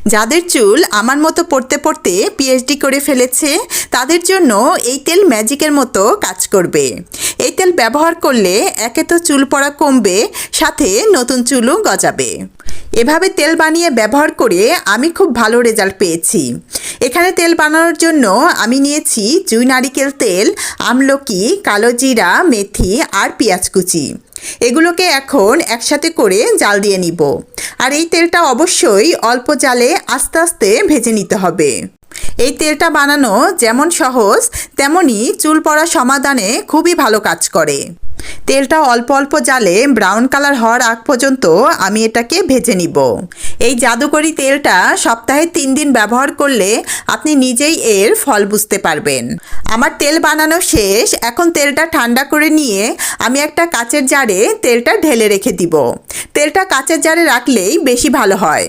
যাদের চুল আমার মতো পড়তে পড়তে পিএইচডি করে ফেলেছে তাদের জন্য এই তেল ম্যাজিকের মতো কাজ করবে। এই তেল ব্যবহার করলে একে তো চুল পড়া কমবে, সাথে নতুন চুলও গজাবে। এভাবে তেল বানিয়ে ব্যবহার করে আমি খুব ভালো রেজাল্ট পেয়েছি। এখানে তেল বানানোর জন্য আমি নিয়েছি জুই নারিকেল তেল, আমলকি, কালো জিরা, মেথি আর পেঁয়াজ কুচি। এগুলোকে এখন একসাথে করে জাল দিয়ে নিব। আর এই তেলটা অবশ্যই অল্প জালে আস্তে আস্তে ভেজে নিতে হবে। এই তেলটা বানানো যেমন সহজ তেমনি চুল পড়া সমাধানে খুবই ভালো কাজ করে। তেলটা অল্প অল্প জালে ব্রাউন কালার হওয়ার আগ পর্যন্ত আমি এটাকে ভেজে নিব। এই জাদুকরি তেলটা সপ্তাহে 3 দিন ব্যবহার করলে আপনি নিজেই এর ফল বুঝতে পারবেন। আমার তেল বানানো শেষ। এখন তেলটা ঠান্ডা করে নিয়ে আমি একটা কাচের জারে তেলটা ঢেলে রেখে দিব। তেলটা কাচের জারে রাখলেই বেশি ভালো হয়।